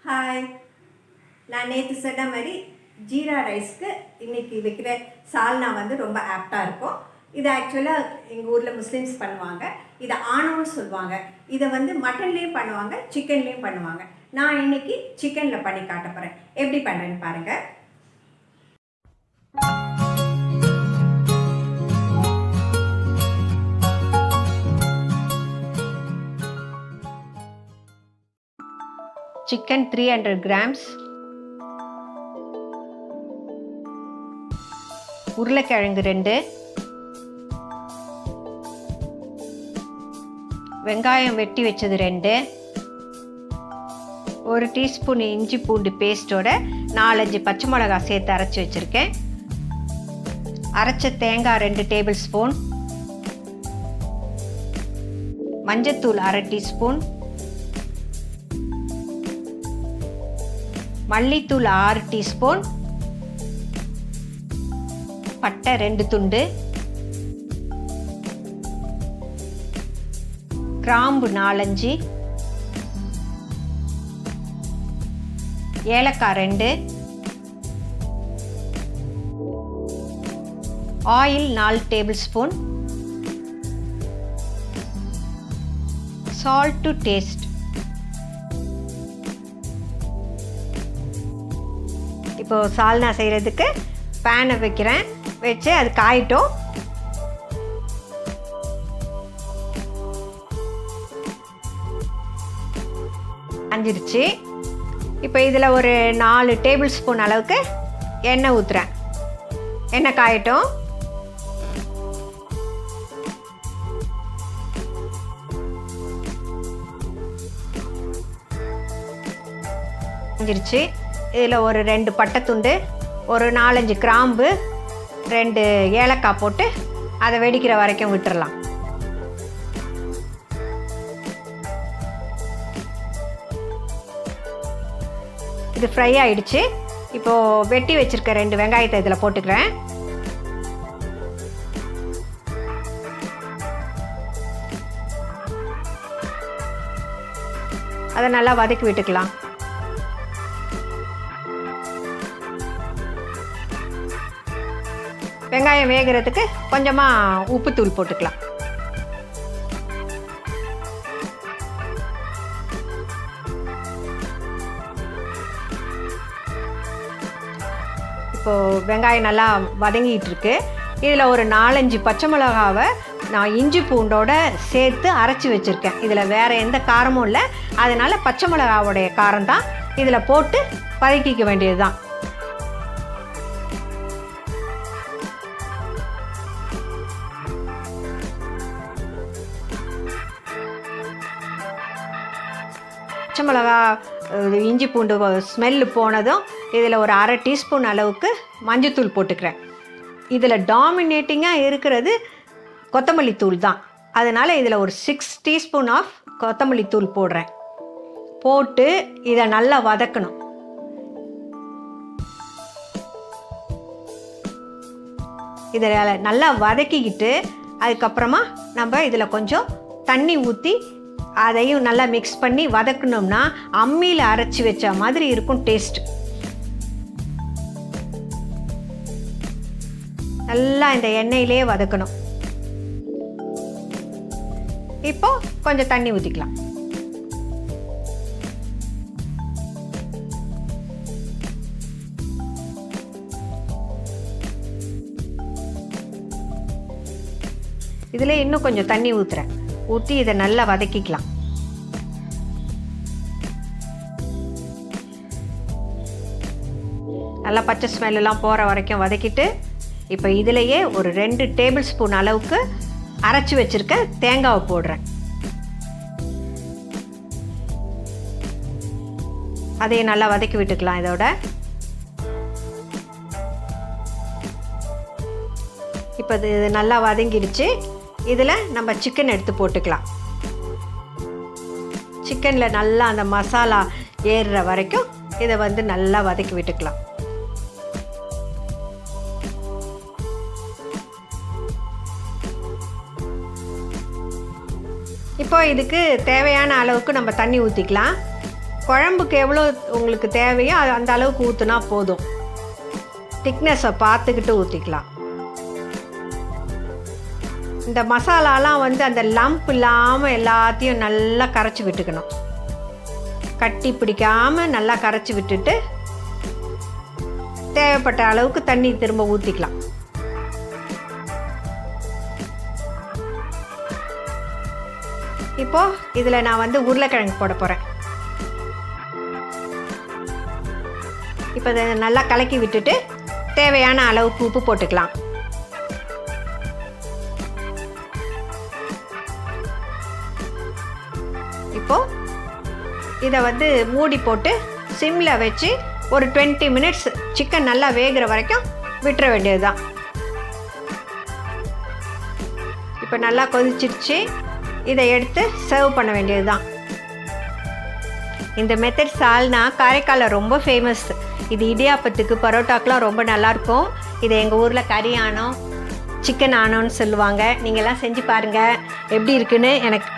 Hi, நான் நேற்று சொன்ன மாதிரி ஜீரா ரைஸ்க்கு இன்றைக்கி வைக்கிற சால்னா வந்து ரொம்ப ஆப்டாக இருக்கும். இது ஆக்சுவலாக எங்கள் ஊரில் முஸ்லீம்ஸ் பண்ணுவாங்க. இதை ஆணவம்னு சொல்லுவாங்க. இதை வந்து மட்டன்லேயும் பண்ணுவாங்க, சிக்கன்லேயும் பண்ணுவாங்க. நான் இன்றைக்கி சிக்கனில் பண்ணி காட்ட போகிறேன். எப்படி பண்ணுறேன்னு பாருங்கள். சிக்கன் 300 grams, உருளைக்கிழங்கு 2, வெங்காயம் வெட்டி வச்சது 2, 1 டீஸ்பூன் இஞ்சி பூண்டு பேஸ்ட்டோட 4-5 பச்சை மிளகாய் சேர்த்து அரைச்சி வச்சுருக்கேன். அரைச்ச தேங்காய் 2 டேபிள் ஸ்பூன், மஞ்சத்தூள் 1/2 டீஸ்பூன், மல்லித்தூள் 6 டீஸ்பூன், பட்டை 2 துண்டு, கிராம்பு 4-5, ஏலக்காய் 2, oil 4 table spoon, salt to taste. இப்போது சால்னா செய்கிறதுக்கு பேனை வைக்கிறேன். வச்சு அது காயிட்டும். காஞ்சிருச்சு. இப்போ இதில் ஒரு 4 டேபிள் ஸ்பூன் அளவுக்கு எண்ணெய் ஊற்றுறேன். எண்ணெய் காயட்டும். காஞ்சிருச்சு. இதில் ஒரு 2 பட்டை துண்டு, ஒரு 4-5 கிராம்பு, 2 ஏலக்காய் போட்டு அதை வெடிக்கிற வரைக்கும் விட்டுறலாம். இது ஃப்ரை ஆகிடுச்சு. இப்போது வெட்டி வச்சுருக்க 2 வெங்காயத்தை இதில் போட்டுக்கிறேன். அதை நல்லா வதக்கி விட்டுக்கலாம். வெங்காயம் வேகிறதுக்கு கொஞ்சமாக உப்புத்தூள் போட்டுக்கலாம். இப்போது வெங்காயம் நல்லா வதங்கிட்டு இருக்கு. இதில் ஒரு 4-5 பச்சை மிளகாவை நான் இஞ்சி பூண்டோட சேர்த்து அரைச்சி வச்சுருக்கேன். இதில் வேறு எந்த காரமும் இல்லை. அதனால் பச்சை மிளகாவுடைய காரம் தான் இதில் போட்டு வதக்கிக்க வேண்டியது தான். பச்சை மிளகா இஞ்சி பூண்டு ஸ்மெல்லு போனதும் இதில் ஒரு 1/2 டீஸ்பூன் அளவுக்கு மஞ்சத்தூள் போட்டுக்கிறேன். இதில் டாமினேட்டிங்காக இருக்கிறது கொத்தமல்லி தூள் தான். அதனால் இதில் ஒரு 6 டீஸ்பூன் ஆஃப் கொத்தமல்லி தூள் போடுறேன். போட்டு இதை நல்லா வதக்கணும். இதில் நல்லா வதக்கிக்கிட்டு அதுக்கப்புறமா நம்ம இதில் கொஞ்சம் தண்ணி ஊற்றி அதையும் நல்லா மிக்ஸ் பண்ணி வதக்கணும்னா அம்மியில் அரைச்சி வச்ச மாதிரி இருக்கும் டேஸ்ட். நல்லா இந்த எண்ணெயிலே வதக்கணும். இப்போ கொஞ்சம் தண்ணி ஊற்றிக்கலாம். இதில் இன்னும் கொஞ்சம் தண்ணி ஊற்றுறேன். ஊற்றி இதை நல்லா வதக்கிக்கலாம். நல்லா பச்சை ஸ்மெல்லாம் போகிற வரைக்கும் வதக்கிட்டு இப்போ இதிலையே ஒரு 2 டேபிள் ஸ்பூன் அளவுக்கு அரைச்சி வச்சுருக்க தேங்காவை போடுறேன். அதையும் நல்லா வதக்கி விட்டுக்கலாம். இதோட இப்போ இது நல்லா வதங்கிடுச்சு. இதில் நம்ம சிக்கன் எடுத்து போட்டுக்கலாம். சிக்கனில் நல்லா அந்த மசாலா ஏறுற வரைக்கும் இதை வந்து நல்லா வதக்கி விட்டுக்கலாம். இப்போ இதுக்கு தேவையான அளவுக்கு நம்ம தண்ணி ஊற்றிக்கலாம். குழம்புக்கு எவ்வளோ உங்களுக்கு தேவையோ அது அந்த அளவுக்கு ஊற்றுனா போதும். திக்னஸை பார்த்துக்கிட்டு ஊற்றிக்கலாம். இந்த மசாலாலாம் வந்து அந்த லம்ப் இல்லாமல் எல்லாத்தையும் நல்லா கரைச்சி விட்டுக்கணும். கட்டி பிடிக்காமல் நல்லா கரைச்சி விட்டுட்டு தேவைப்பட்ட அளவுக்கு தண்ணி திரும்ப ஊற்றிக்கலாம். இப்போது இதில் நான் வந்து உருளைக்கிழங்கு போட போகிறேன். இப்போ இதை நல்லா கலக்கி விட்டுட்டு தேவையான அளவுக்கு உப்பு போட்டுக்கலாம். இப்போது இதை வந்து மூடி போட்டு சிம்மில் வச்சு ஒரு 20 மினிட்ஸ் சிக்கன் நல்லா வேகிற வரைக்கும் விட்டுற வேண்டியது தான். இப்போ நல்லா கொதிச்சிருச்சு. இதை எடுத்து சர்வ் பண்ண வேண்டியது தான். இந்த மெத்தட் சால்னா காரைக்காலில் ரொம்ப ஃபேமஸ். இது இடியாப்பத்துக்கு பரோட்டாக்கெலாம் ரொம்ப நல்லாயிருக்கும். இதை எங்கள் ஊரில் கறி ஆனோம், சிக்கன் ஆனோன்னு சொல்லுவாங்க. நீங்கள்லாம் செஞ்சு பாருங்கள், எப்படி இருக்குன்னு எனக்கு